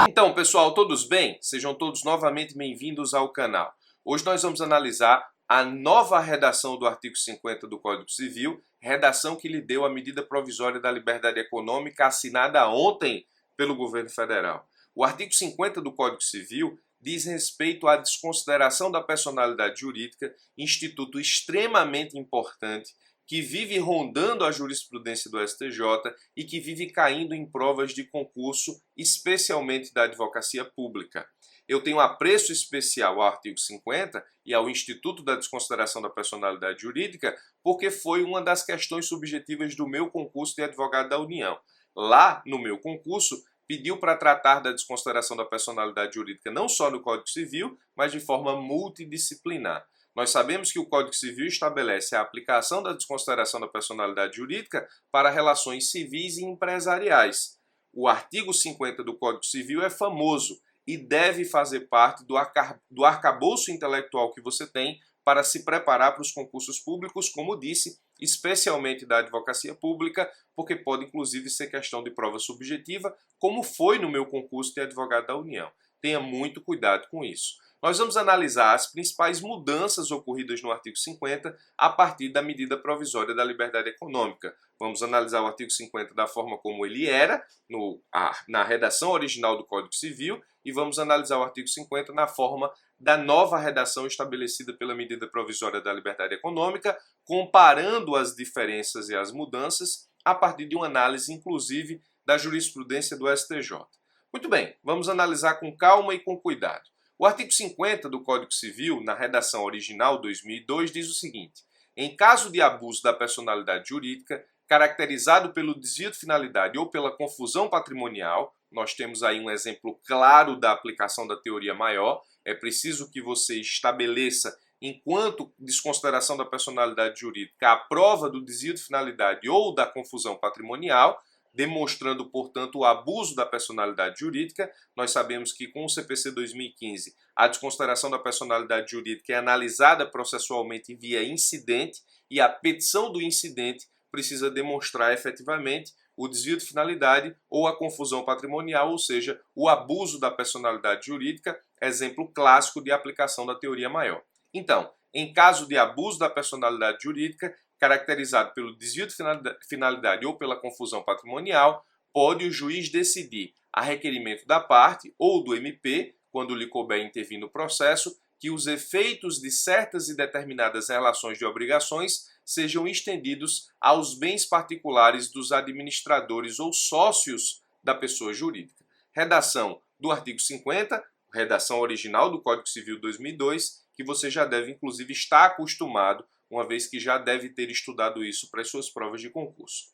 Então, pessoal, todos bem? Sejam todos novamente bem-vindos ao canal. Hoje nós vamos analisar a nova redação do artigo 50 do Código Civil, redação que lhe deu a medida provisória da liberdade econômica assinada ontem pelo governo federal. O artigo 50 do Código Civil diz respeito à desconsideração da personalidade jurídica, instituto extremamente importante que vive rondando a jurisprudência do STJ e que vive caindo em provas de concurso, especialmente da advocacia pública. Eu tenho apreço especial ao artigo 50 e ao Instituto da Desconsideração da Personalidade Jurídica, porque foi uma das questões subjetivas do meu concurso de advogado da União. Lá, no meu concurso, pediu para tratar da desconsideração da personalidade jurídica não só no Código Civil, mas de forma multidisciplinar. Nós sabemos que o Código Civil estabelece a aplicação da desconsideração da personalidade jurídica para relações civis e empresariais. O artigo 50 do Código Civil é famoso e deve fazer parte do arcabouço intelectual que você tem para se preparar para os concursos públicos, como disse, especialmente da advocacia pública, porque pode inclusive ser questão de prova subjetiva, como foi no meu concurso de advogado da União. Tenha muito cuidado com isso. Nós vamos analisar as principais mudanças ocorridas no artigo 50 a partir da medida provisória da liberdade econômica. Vamos analisar o artigo 50 da forma como ele era na redação original do Código Civil e vamos analisar o artigo 50 na forma da nova redação estabelecida pela medida provisória da liberdade econômica, comparando as diferenças e as mudanças a partir de uma análise, inclusive, da jurisprudência do STJ. Muito bem, vamos analisar com calma e com cuidado. O artigo 50 do Código Civil, na redação original 2002, diz o seguinte: em caso de abuso da personalidade jurídica, caracterizado pelo desvio de finalidade ou pela confusão patrimonial, nós temos aí um exemplo claro da aplicação da teoria maior, é preciso que você estabeleça, enquanto desconsideração da personalidade jurídica, a prova do desvio de finalidade ou da confusão patrimonial, demonstrando, portanto, o abuso da personalidade jurídica. Nós sabemos que com o CPC 2015, a desconsideração da personalidade jurídica é analisada processualmente via incidente e a petição do incidente precisa demonstrar efetivamente o desvio de finalidade ou a confusão patrimonial, ou seja, o abuso da personalidade jurídica, exemplo clássico de aplicação da teoria maior. Então, em caso de abuso da personalidade jurídica, caracterizado pelo desvio de finalidade ou pela confusão patrimonial, pode o juiz decidir, a requerimento da parte ou do MP, quando lhe couber intervir no processo, que os efeitos de certas e determinadas relações de obrigações sejam estendidos aos bens particulares dos administradores ou sócios da pessoa jurídica. Redação do artigo 50, redação original do Código Civil 2002, que você já deve inclusive estar acostumado, uma vez que já deve ter estudado isso para as suas provas de concurso.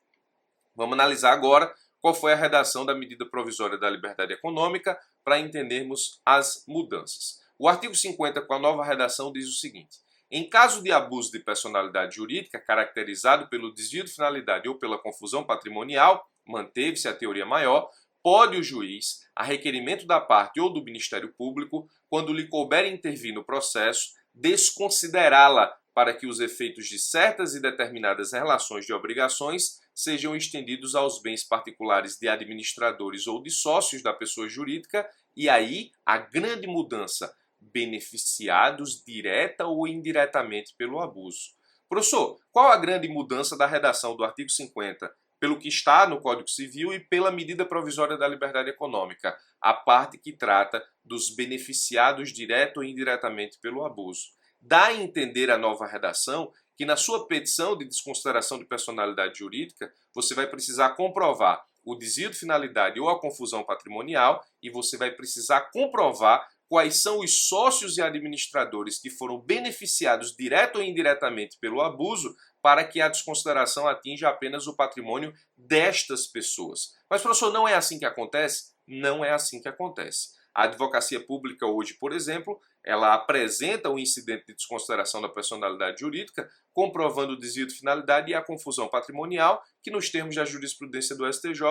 Vamos analisar agora qual foi a redação da medida provisória da liberdade econômica para entendermos as mudanças. O artigo 50, com a nova redação, diz o seguinte: em caso de abuso de personalidade jurídica caracterizado pelo desvio de finalidade ou pela confusão patrimonial, manteve-se a teoria maior, pode o juiz, a requerimento da parte ou do Ministério Público, quando lhe couber intervir no processo, desconsiderá-la para que os efeitos de certas e determinadas relações de obrigações sejam estendidos aos bens particulares de administradores ou de sócios da pessoa jurídica, e aí a grande mudança: beneficiados direta ou indiretamente pelo abuso. Professor, qual a grande mudança da redação do artigo 50, pelo que está no Código Civil e pela medida provisória da liberdade econômica? A parte que trata dos beneficiados direto ou indiretamente pelo abuso. Dá a entender a nova redação que na sua petição de desconsideração de personalidade jurídica, você vai precisar comprovar o desvio de finalidade ou a confusão patrimonial e você vai precisar comprovar quais são os sócios e administradores que foram beneficiados direto ou indiretamente pelo abuso para que a desconsideração atinja apenas o patrimônio destas pessoas. Mas, professor, não é assim que acontece? Não é assim que acontece. A advocacia pública hoje, por exemplo, ela apresenta o incidente de desconsideração da personalidade jurídica, comprovando o desvio de finalidade e a confusão patrimonial, que nos termos da jurisprudência do STJ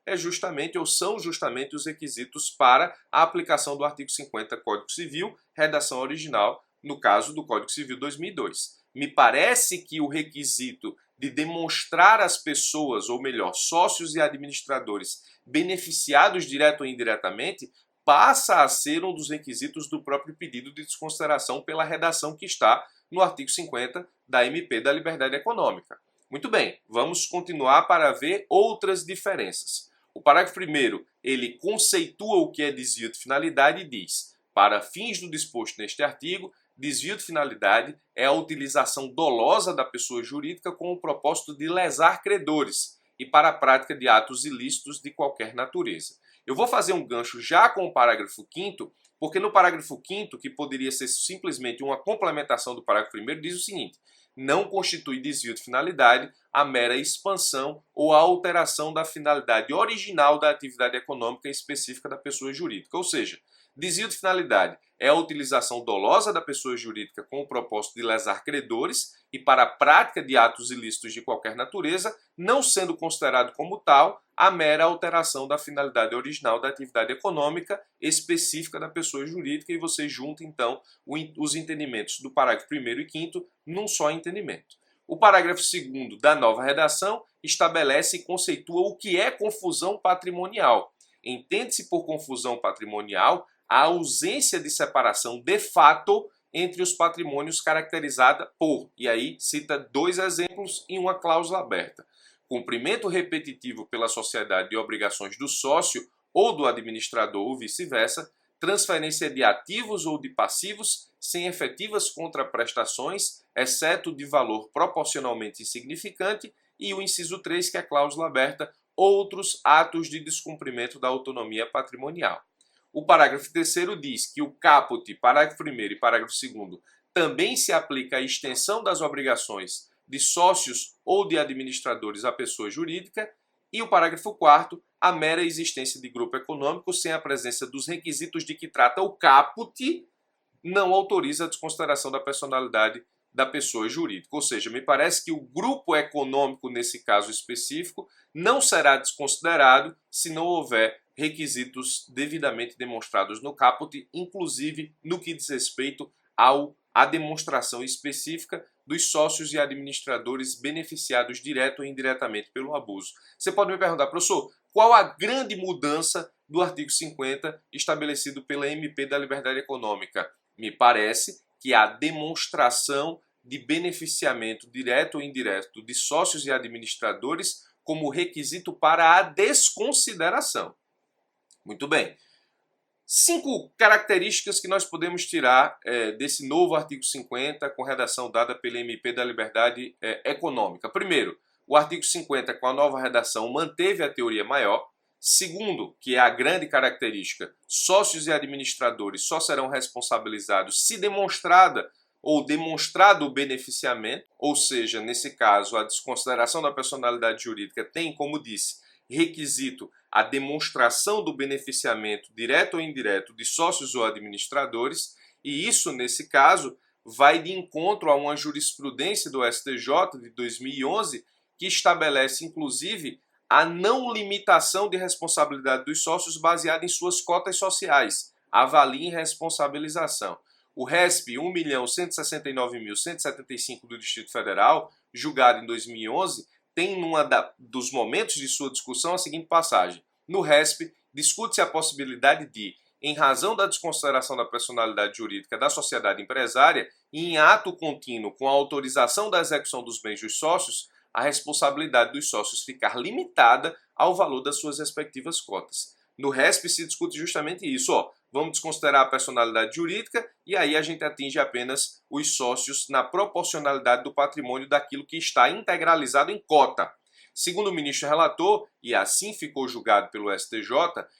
é justamente ou são justamente os requisitos para a aplicação do artigo 50 Código Civil, redação original, no caso do Código Civil 2002. Me parece que o requisito de demonstrar às pessoas, ou melhor, sócios e administradores, beneficiados direto ou indiretamente, passa a ser um dos requisitos do próprio pedido de desconsideração pela redação que está no artigo 50 da MP da Liberdade Econômica. Muito bem, vamos continuar para ver outras diferenças. O parágrafo 1º, ele conceitua o que é desvio de finalidade e diz: para fins do disposto neste artigo, desvio de finalidade é a utilização dolosa da pessoa jurídica com o propósito de lesar credores e para a prática de atos ilícitos de qualquer natureza. Eu vou fazer um gancho já com o parágrafo 5º, porque no parágrafo 5º, que poderia ser simplesmente uma complementação do parágrafo 1º, diz o seguinte: não constitui desvio de finalidade a mera expansão ou a alteração da finalidade original da atividade econômica específica da pessoa jurídica. Ou seja, desvio de finalidade é a utilização dolosa da pessoa jurídica com o propósito de lesar credores e para a prática de atos ilícitos de qualquer natureza, não sendo considerado como tal a mera alteração da finalidade original da atividade econômica específica da pessoa jurídica, e você junta então os entendimentos do parágrafo 1º e 5º num só entendimento. O parágrafo 2º da nova redação estabelece e conceitua o que é confusão patrimonial. Entende-se por confusão patrimonial a ausência de separação de fato entre os patrimônios caracterizada por, e aí cita 2 exemplos e uma cláusula aberta: cumprimento repetitivo pela sociedade de obrigações do sócio ou do administrador ou vice-versa, transferência de ativos ou de passivos sem efetivas contraprestações, exceto de valor proporcionalmente insignificante, e o inciso 3, que é a cláusula aberta, outros atos de descumprimento da autonomia patrimonial. O parágrafo 3º diz que o caput, parágrafo 1º e parágrafo 2º, também se aplica à extensão das obrigações de sócios ou de administradores à pessoa jurídica, e o parágrafo 4º, a mera existência de grupo econômico sem a presença dos requisitos de que trata o caput não autoriza a desconsideração da personalidade da pessoa jurídica. Ou seja, me parece que o grupo econômico, nesse caso específico, não será desconsiderado se não houver requisitos devidamente demonstrados no caput, inclusive no que diz respeito à demonstração específica dos sócios e administradores beneficiados direto ou indiretamente pelo abuso. Você pode me perguntar: professor, qual a grande mudança do artigo 50 estabelecido pela MP da Liberdade Econômica? Me parece que a demonstração de beneficiamento direto ou indireto de sócios e administradores como requisito para a desconsideração. Muito bem. 5 características que nós podemos tirar desse novo artigo 50 com redação dada pela MP da Liberdade Econômica. Primeiro, o artigo 50 com a nova redação manteve a teoria maior. Segundo, que é a grande característica, sócios e administradores só serão responsabilizados se demonstrada ou demonstrado o beneficiamento, ou seja, nesse caso, a desconsideração da personalidade jurídica tem, como disse, requisito a demonstração do beneficiamento direto ou indireto de sócios ou administradores, e isso, nesse caso, vai de encontro a uma jurisprudência do STJ de 2011 que estabelece, inclusive, a não limitação de responsabilidade dos sócios baseada em suas cotas sociais, avalia em responsabilização. O RESP 1.169.175 do Distrito Federal, julgado em 2011, tem dos momentos de sua discussão a seguinte passagem: no RESP, discute-se a possibilidade de, em razão da desconsideração da personalidade jurídica da sociedade empresária e em ato contínuo com a autorização da execução dos bens dos sócios, a responsabilidade dos sócios ficar limitada ao valor das suas respectivas cotas. No RESP se discute justamente isso. Vamos desconsiderar a personalidade jurídica e aí a gente atinge apenas os sócios na proporcionalidade do patrimônio daquilo que está integralizado em cota. Segundo o ministro relator, e assim ficou julgado pelo STJ,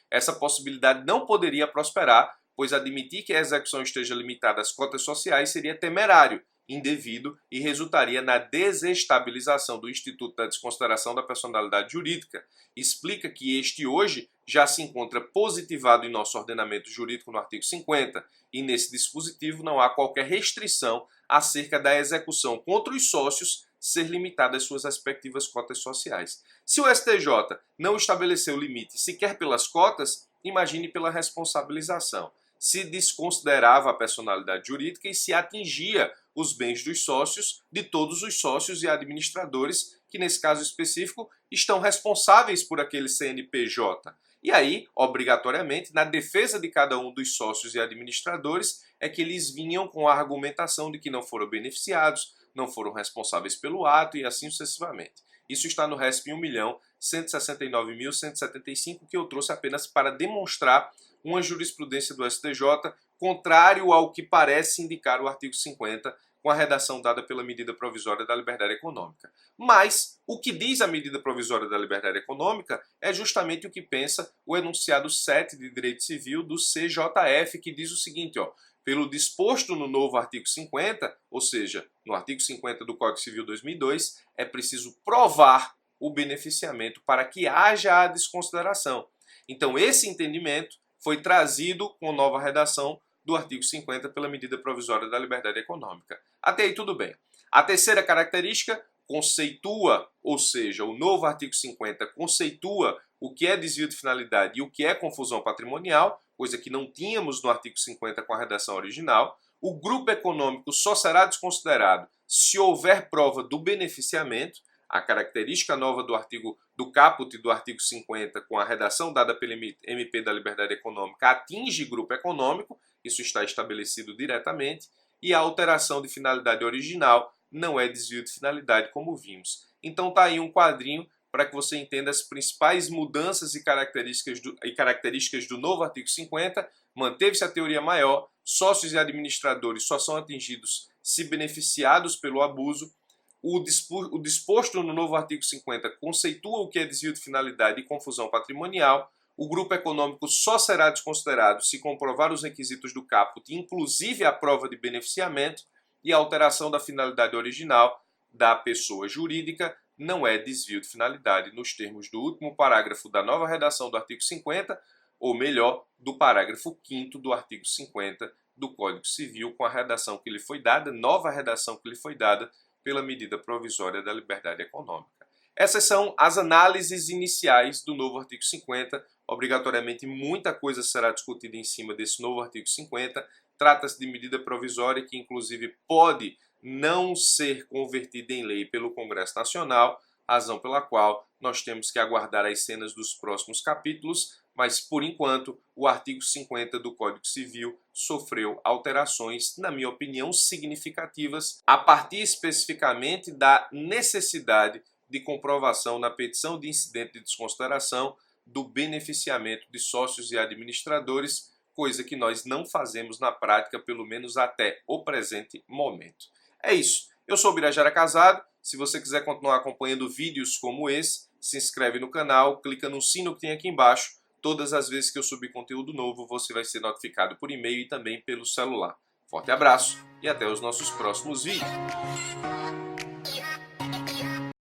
essa possibilidade não poderia prosperar, pois admitir que a execução esteja limitada às cotas sociais seria temerário, indevido e resultaria na desestabilização do Instituto da Desconsideração da Personalidade Jurídica. Explica que este hoje já se encontra positivado em nosso ordenamento jurídico no artigo 50 e nesse dispositivo não há qualquer restrição acerca da execução contra os sócios ser limitada às suas respectivas cotas sociais. Se o STJ não estabeleceu limite sequer pelas cotas, imagine pela responsabilização. Se desconsiderava a personalidade jurídica e se atingia os bens dos sócios, de todos os sócios e administradores, que nesse caso específico estão responsáveis por aquele CNPJ. E aí, obrigatoriamente, na defesa de cada um dos sócios e administradores, é que eles vinham com a argumentação de que não foram beneficiados, não foram responsáveis pelo ato e assim sucessivamente. Isso está no RESP 1.169.175, que eu trouxe apenas para demonstrar uma jurisprudência do STJ contrário ao que parece indicar o artigo 50 com a redação dada pela medida provisória da liberdade econômica. Mas o que diz a medida provisória da liberdade econômica é justamente o que pensa o enunciado 7 de Direito Civil do CJF, que diz o seguinte, pelo disposto no novo artigo 50, ou seja, no artigo 50 do Código Civil 2002, é preciso provar o beneficiamento para que haja a desconsideração. Então esse entendimento foi trazido com nova redação do artigo 50 pela medida provisória da liberdade econômica. Até aí tudo bem. A terceira característica conceitua, ou seja, o novo artigo 50 conceitua o que é desvio de finalidade e o que é confusão patrimonial, coisa que não tínhamos no artigo 50 com a redação original. O grupo econômico só será desconsiderado se houver prova do beneficiamento. A característica nova do caput do artigo 50 com a redação dada pela MP da Liberdade Econômica atinge grupo econômico, isso está estabelecido diretamente, e a alteração de finalidade original não é desvio de finalidade, como vimos. Então está aí um quadrinho para que você entenda as principais mudanças e características do novo artigo 50. Manteve-se a teoria maior, sócios e administradores só são atingidos se beneficiados pelo abuso. O disposto no novo artigo 50 conceitua o que é desvio de finalidade e confusão patrimonial. O grupo econômico só será desconsiderado se comprovar os requisitos do caput, inclusive a prova de beneficiamento, e a alteração da finalidade original da pessoa jurídica não é desvio de finalidade nos termos do último parágrafo da nova redação do artigo 50, ou melhor, do parágrafo 5º do artigo 50 do Código Civil, com a redação que lhe foi dada, nova redação que lhe foi dada pela medida provisória da liberdade econômica. Essas são as análises iniciais do novo artigo 50. Obrigatoriamente, muita coisa será discutida em cima desse novo artigo 50. Trata-se de medida provisória que, inclusive, pode não ser convertida em lei pelo Congresso Nacional, razão pela qual nós temos que aguardar as cenas dos próximos capítulos, mas, por enquanto, o artigo 50 do Código Civil sofreu alterações, na minha opinião, significativas, a partir especificamente da necessidade de comprovação na petição de incidente de desconsideração do beneficiamento de sócios e administradores, coisa que nós não fazemos na prática, pelo menos até o presente momento. É isso. Eu sou o Birajara Casado. Se você quiser continuar acompanhando vídeos como esse, se inscreve no canal, clica no sino que tem aqui embaixo. Todas as vezes que eu subir conteúdo novo, você vai ser notificado por e-mail e também pelo celular. Forte abraço e até os nossos próximos vídeos.